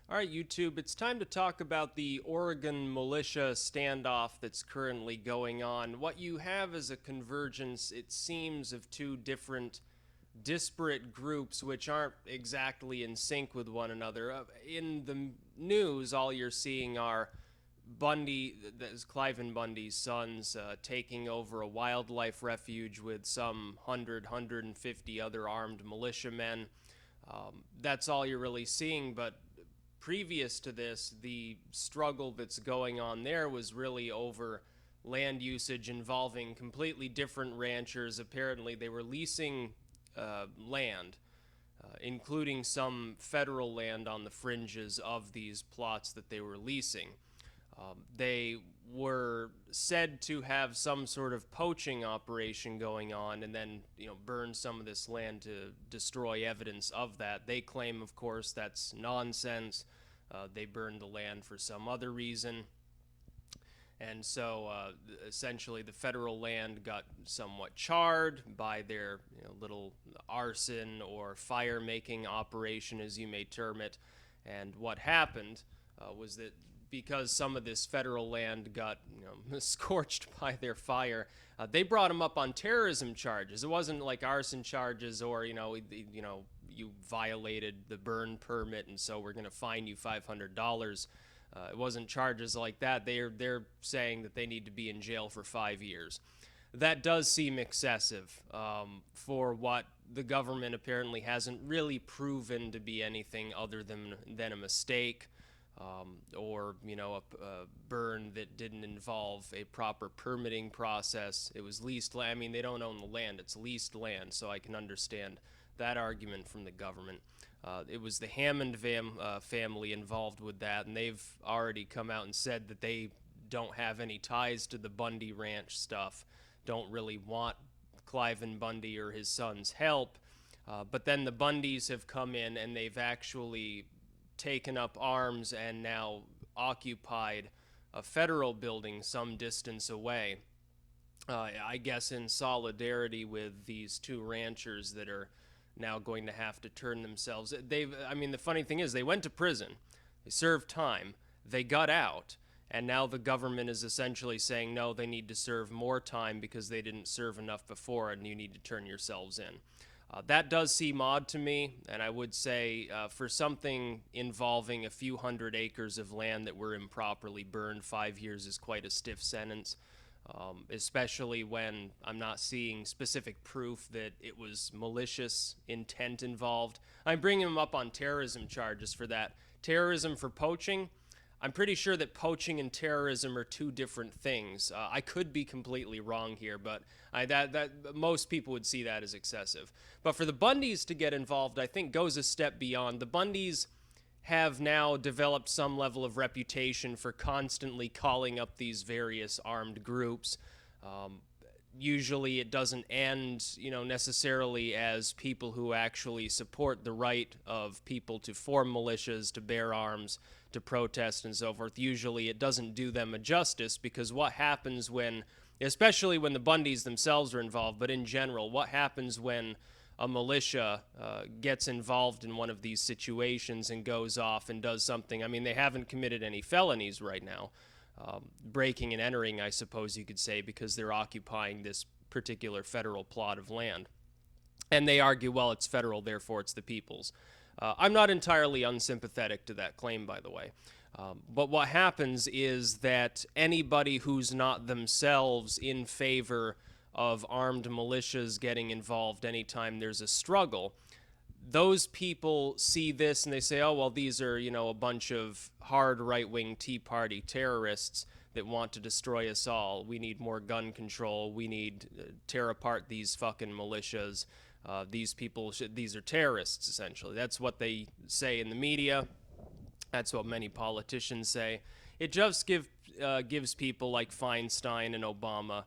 All right, YouTube, it's time to talk about the Oregon militia standoff that's currently going on. What you have is a convergence, it seems, of two different disparate groups which aren't exactly in sync with one another. In the news, all you're seeing are Bundy, that's Cliven Bundy's sons, taking over a wildlife refuge with some 150 other armed militiamen. That's all you're really seeing, but previous to this, the struggle that's going on there was really over land usage involving completely different ranchers. Apparently, they were leasing land, including some federal land on the fringes of these plots that they were leasing. They were said to have some sort of poaching operation going on and then, burn some of this land to destroy evidence of that. They claim, of course, that's nonsense. They burned the land for some other reason. And so essentially, the federal land got somewhat charred by their little arson or fire making operation, as you may term it. And what happened was that because some of this federal land got scorched by their fire, they brought them up on terrorism charges. It wasn't like arson charges or you violated the burn permit and so we're going to fine you $500. It wasn't charges like that. They're saying that they need to be in jail for 5 years. That does seem excessive for what the government apparently hasn't really proven to be anything other than a mistake, or a burn that didn't involve a proper permitting process. It was leased land. I mean, they don't own the land; it's leased land, so I can understand that argument from the government. It was the Hammond family involved with that, and they've already come out and said that they don't have any ties to the Bundy Ranch stuff, don't really want Cliven Bundy or his sons' help. But then the Bundys have come in and they've actually taken up arms and now occupied a federal building some distance away. I guess in solidarity with these two ranchers that are now going to have to turn themselves. The funny thing is, they went to prison, they served time, they got out, and now the government is essentially saying, no, they need to serve more time because they didn't serve enough before, and you need to turn yourselves in. That does seem odd to me, and I would say for something involving a few hundred acres of land that were improperly burned, 5 years is quite a stiff sentence. Especially when I'm not seeing specific proof that it was malicious intent involved. I'm bringing him up on terrorism charges for that. Terrorism for poaching, I'm pretty sure that poaching and terrorism are two different things. I could be completely wrong here, but most people would see that as excessive. But for the Bundys to get involved, I think goes a step beyond. The Bundys have now developed some level of reputation for constantly calling up these various armed groups. Usually it doesn't end, necessarily as people who actually support the right of people to form militias, to bear arms, to protest and so forth. Usually it doesn't do them a justice, because what happens when, especially when the Bundys themselves are involved, but in general, what happens when a militia gets involved in one of these situations and goes off and does something? I mean, they haven't committed any felonies right now. Breaking and entering, I suppose you could say, because they're occupying this particular federal plot of land. And they argue, well, it's federal, therefore it's the people's. I'm not entirely unsympathetic to that claim, by the way. But what happens is that anybody who's not themselves in favor of armed militias getting involved anytime there's a struggle, those people see this and they say, oh, well, these are, a bunch of hard right-wing Tea Party terrorists that want to destroy us all. We need more gun control. We need tear apart these fucking militias. These are terrorists, essentially. That's what they say in the media. That's what many politicians say. It just gives people like Feinstein and Obama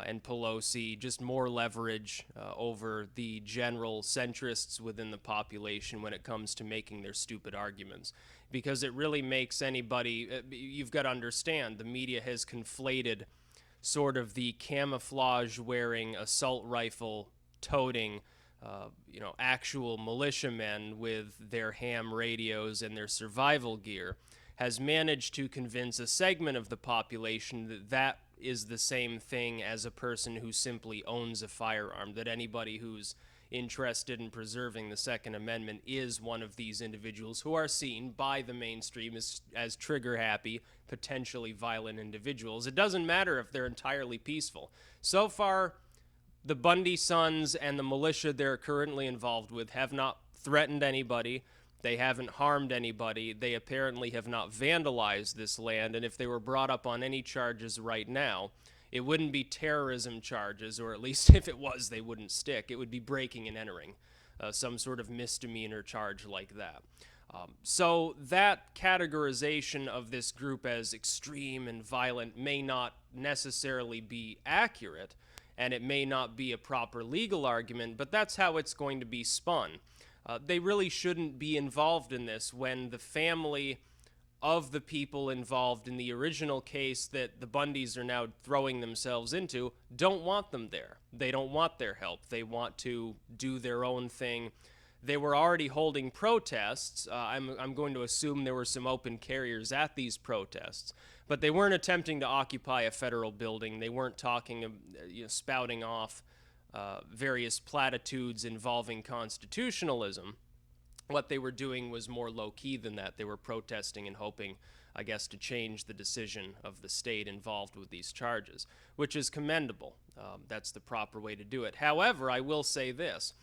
and Pelosi just more leverage over the general centrists within the population when it comes to making their stupid arguments. Because it really makes anybody, you've got to understand, the media has conflated sort of the camouflage wearing, assault rifle toting actual militiamen with their ham radios and their survival gear, has managed to convince a segment of the population that that is the same thing as a person who simply owns a firearm, that anybody who's interested in preserving the Second Amendment is one of these individuals who are seen by the mainstream as trigger-happy, potentially violent individuals. It doesn't matter if they're entirely peaceful. So far, the Bundy sons and the militia they're currently involved with have not threatened anybody. They haven't harmed anybody. They apparently have not vandalized this land, and if they were brought up on any charges right now, it wouldn't be terrorism charges, or at least if it was, they wouldn't stick. It would be breaking and entering, some sort of misdemeanor charge like that. So that categorization of this group as extreme and violent may not necessarily be accurate, and it may not be a proper legal argument, but that's how it's going to be spun. They really shouldn't be involved in this when the family of the people involved in the original case that the Bundys are now throwing themselves into don't want them there. They don't want their help. They want to do their own thing. They were already holding protests. I'm going to assume there were some open carriers at these protests, but they weren't attempting to occupy a federal building. They weren't talking, spouting off various platitudes involving constitutionalism. What they were doing was more low-key than that. They were protesting and hoping, I guess, to change the decision of the state involved with these charges, which is commendable. That's the proper way to do it. However, I will say this.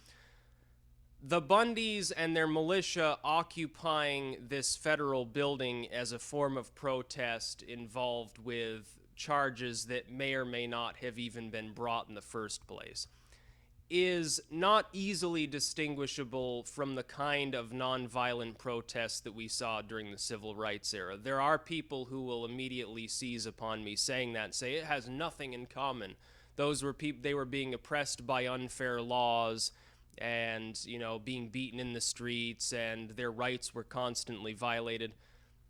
The Bundys and their militia occupying this federal building as a form of protest involved with charges that may or may not have even been brought in the first place is not easily distinguishable from the kind of nonviolent protests that we saw during the civil rights era. There are people who will immediately seize upon me saying that and say it has nothing in common. Those were people, they were being oppressed by unfair laws and, being beaten in the streets, and their rights were constantly violated.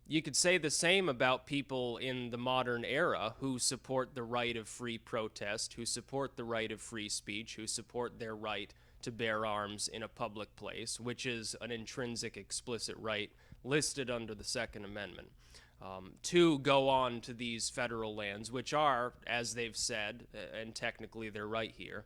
You could say the same about people in the modern era who support the right of free protest, who support the right of free speech, who support their right to bear arms in a public place, which is an intrinsic explicit right listed under the Second Amendment, to go on to these federal lands, which are, as they've said, and technically they're right here,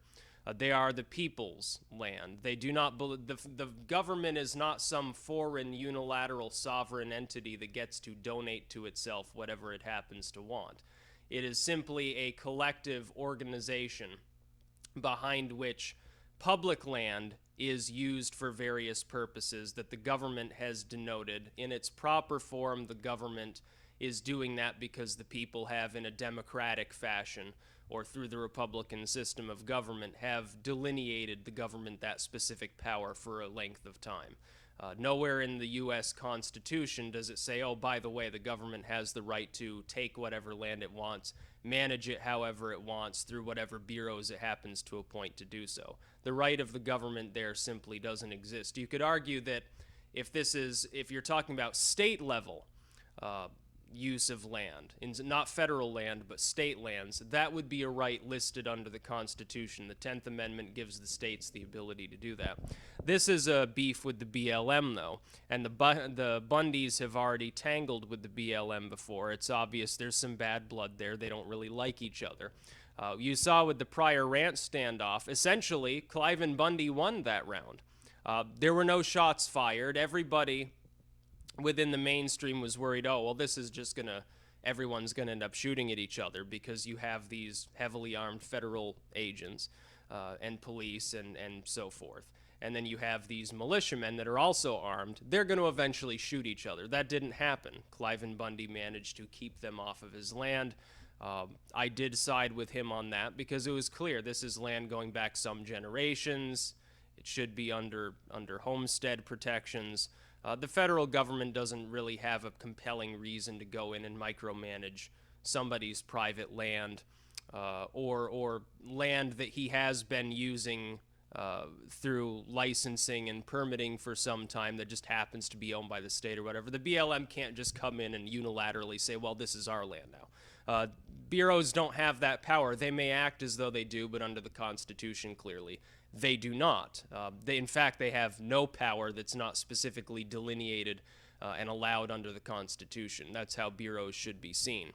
they are the people's land. They do not believe the government is not some foreign unilateral sovereign entity that gets to donate to itself whatever it happens to want. It is simply a collective organization behind which public land is used for various purposes that the government has denoted. In its proper form, the government is doing that because the people have, in a democratic fashion, or through the Republican system of government, have delineated the government that specific power for a length of time. Nowhere in the U.S. Constitution does it say, oh, by the way, the government has the right to take whatever land it wants, manage it however it wants, through whatever bureaus it happens to appoint to do so. The right of the government there simply doesn't exist. You could argue that if you're talking about state level use of land, not federal land, but state lands, that would be a right listed under the Constitution. The 10th Amendment gives the states the ability to do that. This is a beef with the BLM, though, and the Bundys have already tangled with the BLM before. It's obvious there's some bad blood there. They don't really like each other. You saw with the prior ranch standoff, essentially, Cliven Bundy won that round. There were no shots fired. Everybody within the mainstream was worried, oh, well, this is just everyone's going to end up shooting at each other because you have these heavily armed federal agents and police and so forth. And then you have these militiamen that are also armed. They're going to eventually shoot each other. That didn't happen. Cliven Bundy managed to keep them off of his land. I did side with him on that because it was clear this is land going back some generations. It should be under homestead protections. The federal government doesn't really have a compelling reason to go in and micromanage somebody's private land or land that he has been using through licensing and permitting for some time that just happens to be owned by the state or whatever. The BLM can't just come in and unilaterally say, well, this is our land now. Bureaus don't have that power. They may act as though they do, but under the Constitution, clearly, They do not. In fact, they have no power that's not specifically delineated and allowed under the Constitution. That's how bureaus should be seen.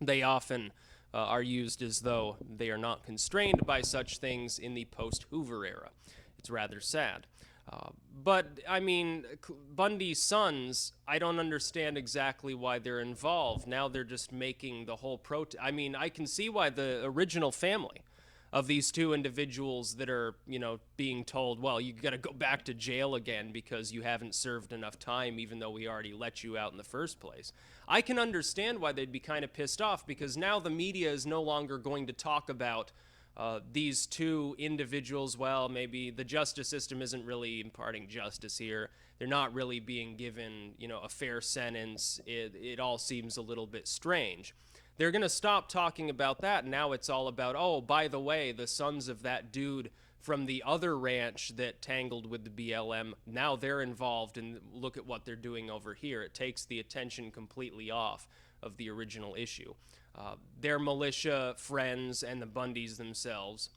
They often are used as though they are not constrained by such things in the post-Hoover era. It's rather sad. But, I mean, Bundy's sons, I don't understand exactly why they're involved. Now they're just making the whole I mean, I can see why the original family of these two individuals that are, being told, well, you got to go back to jail again because you haven't served enough time, even though we already let you out in the first place. I can understand why they'd be kind of pissed off, because now the media is no longer going to talk about these two individuals. Well, maybe the justice system isn't really imparting justice here. They're not really being given, a fair sentence. It all seems a little bit strange. They're going to stop talking about that. Now it's all about, oh, by the way, the sons of that dude from the other ranch that tangled with the BLM, now they're involved, and look at what they're doing over here. It takes the attention completely off of the original issue. Their militia friends and the Bundys themselves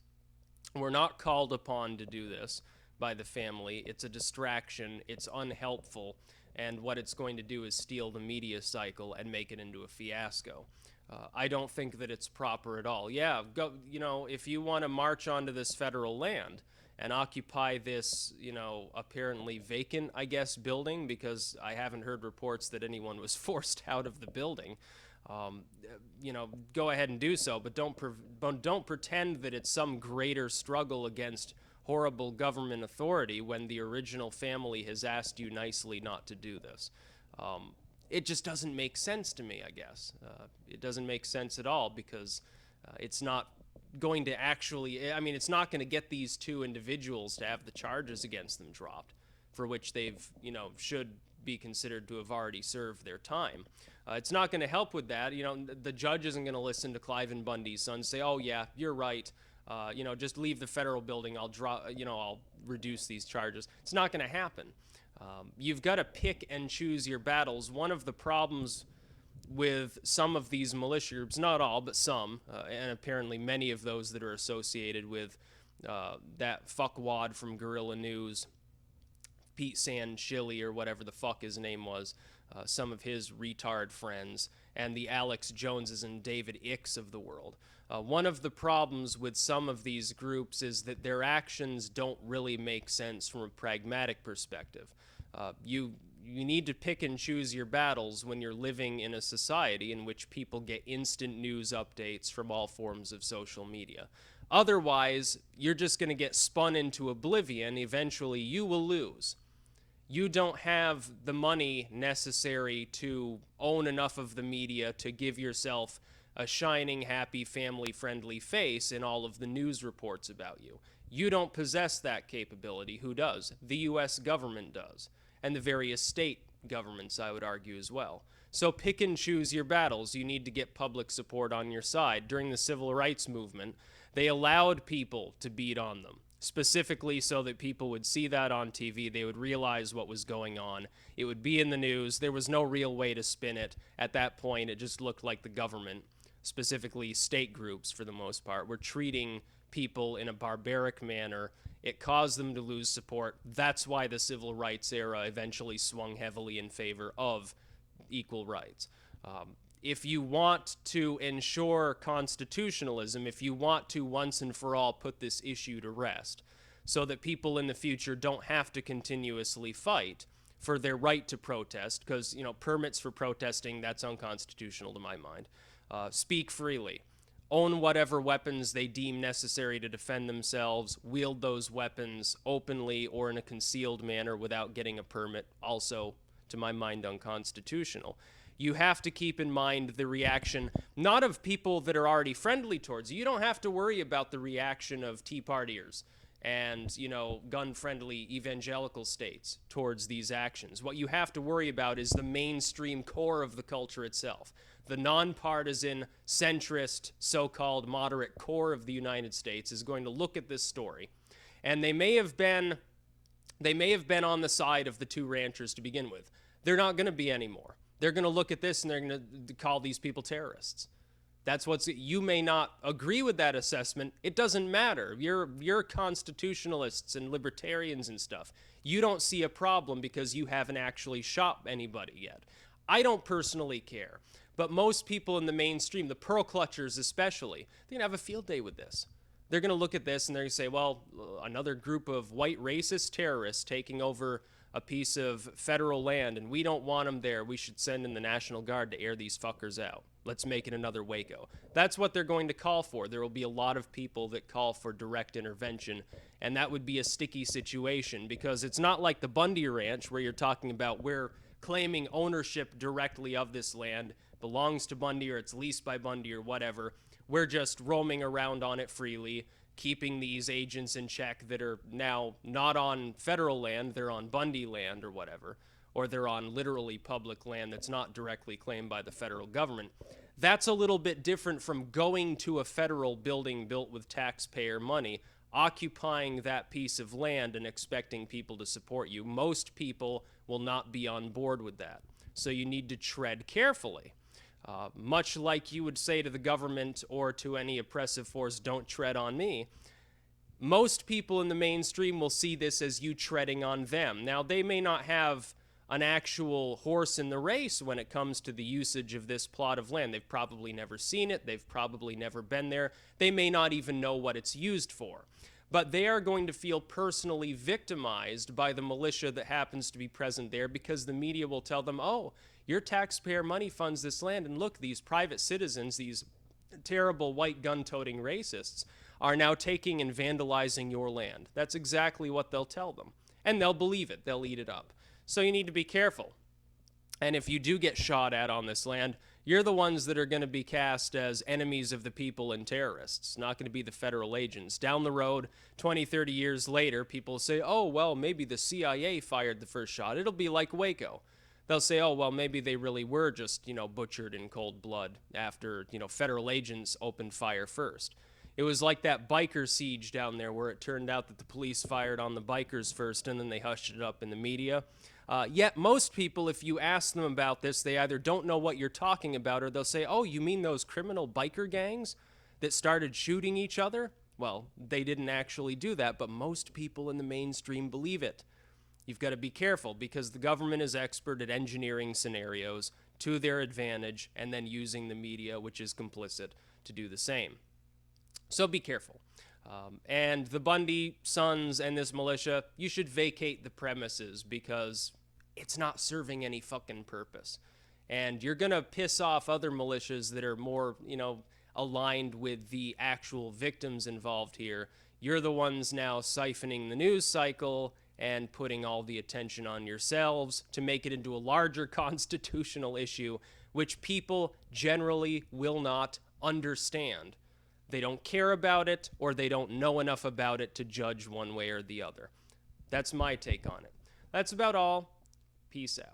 were not called upon to do this by the family. It's a distraction. It's unhelpful. And what it's going to do is steal the media cycle and make it into a fiasco. I don't think that it's proper at all. Yeah, go. If you want to march onto this federal land and occupy this, apparently vacant, I guess, building, because I haven't heard reports that anyone was forced out of the building. Go ahead and do so, but don't pretend that it's some greater struggle against horrible government authority when the original family has asked you nicely not to do this. It just doesn't make sense to me, I guess. It doesn't make sense at all, because it's not going to it's not going to get these two individuals to have the charges against them dropped, for which they've, should be considered to have already served their time. It's not going to help with that. The judge isn't going to listen to Cliven Bundy's son say, oh yeah, you're right. Just leave the federal building. I'll reduce these charges. It's not going to happen. You've got to pick and choose your battles. One of the problems with some of these militia groups, not all, but some, and apparently many of those that are associated with that fuckwad from Guerrilla News, Pete Sanchili, or whatever the fuck his name was, some of his retard friends, and the Alex Joneses and David Icks of the world. One of the problems with some of these groups is that their actions don't really make sense from a pragmatic perspective. You need to pick and choose your battles when you're living in a society in which people get instant news updates from all forms of social media. Otherwise, you're just going to get spun into oblivion. Eventually, you will lose. You don't have the money necessary to own enough of the media to give yourself a shining, happy, family-friendly face in all of the news reports about you. You don't possess that capability. Who does? The U.S. government does. And the various state governments, I would argue, as well. So pick and choose your battles. You need to get public support on your side. During the civil rights movement, they allowed people to beat on them, specifically so that people would see that on TV. They would realize what was going on. It would be in the news. There was no real way to spin it. At that point, it just looked like the government, specifically state groups for the most part, were treating people in a barbaric manner. It caused them to lose support. That's why the civil rights era eventually swung heavily in favor of equal rights. If you want to ensure constitutionalism, if you want to once and for all put this issue to rest, so that people in the future don't have to continuously fight for their right to protest, because, permits for protesting, that's unconstitutional to my mind. Speak freely. Own whatever weapons they deem necessary to defend themselves, wield those weapons openly or in a concealed manner without getting a permit, also, to my mind, unconstitutional. You have to keep in mind the reaction, not of people that are already friendly towards you. You don't have to worry about the reaction of Tea Partiers and, gun-friendly evangelical states towards these actions. What you have to worry about is the mainstream core of the culture itself. The nonpartisan, centrist, so-called moderate core of the United States is going to look at this story, and they may have been on the side of the two ranchers to begin with. They're not going to be anymore. They're going to look at this and they're going to call these people terrorists. That's what's you may not agree with that assessment. It doesn't matter. You're constitutionalists and libertarians and stuff. You don't see a problem because you haven't actually shot anybody yet. I don't personally care. But most people in the mainstream, the pearl clutchers especially, they're going to have a field day with this. They're going to look at this and they're going to say, well, another group of white racist terrorists taking over a piece of federal land, and we don't want them there. We should send in the National Guard to air these fuckers out. Let's make it another Waco. That's what they're going to call for. There will be a lot of people that call for direct intervention, and that would be a sticky situation because it's not like the Bundy Ranch where you're talking about we're claiming ownership directly of this land, belongs to Bundy or it's leased by Bundy or whatever. We're just roaming around on it freely, keeping these agents in check that are now not on federal land, they're on Bundy land or whatever, or they're on literally public land that's not directly claimed by the federal government. That's a little bit different from going to a federal building built with taxpayer money, occupying that piece of land and expecting people to support you. Most people will not be on board with that. So you need to tread carefully. Much like you would say to the government or to any oppressive force, don't tread on me. Most people in the mainstream will see this as you treading on them. Now, they may not have an actual horse in the race when it comes to the usage of this plot of land. They've probably never seen it. They've probably never been there. They may not even know what it's used for. But they are going to feel personally victimized by the militia that happens to be present there because the media will tell them, oh, your taxpayer money funds this land, and look, these private citizens, these terrible white gun-toting racists, are now taking and vandalizing your land. That's exactly what they'll tell them. And they'll believe it. They'll eat it up. So you need to be careful. And if you do get shot at on this land, you're the ones that are going to be cast as enemies of the people and terrorists, not going to be the federal agents. Down the road, 20, 30 years later, people say, oh, well, maybe the CIA fired the first shot. It'll be like Waco. They'll say, oh, well, maybe they really were just, butchered in cold blood after, federal agents opened fire first. It was like that biker siege down there where it turned out that the police fired on the bikers first and then they hushed it up in the media. Yet most people, if you ask them about this, they either don't know what you're talking about or they'll say, oh, you mean those criminal biker gangs that started shooting each other? Well, they didn't actually do that, but most people in the mainstream believe it. You've got to be careful because the government is expert at engineering scenarios to their advantage and then using the media, which is complicit, to do the same. So be careful. And the Bundy sons and this militia, you should vacate the premises because it's not serving any fucking purpose. And you're going to piss off other militias that are more, aligned with the actual victims involved here. You're the ones now siphoning the news cycle and putting all the attention on yourselves to make it into a larger constitutional issue, which people generally will not understand. They don't care about it, or they don't know enough about it to judge one way or the other. That's my take on it. That's about all. Peace out.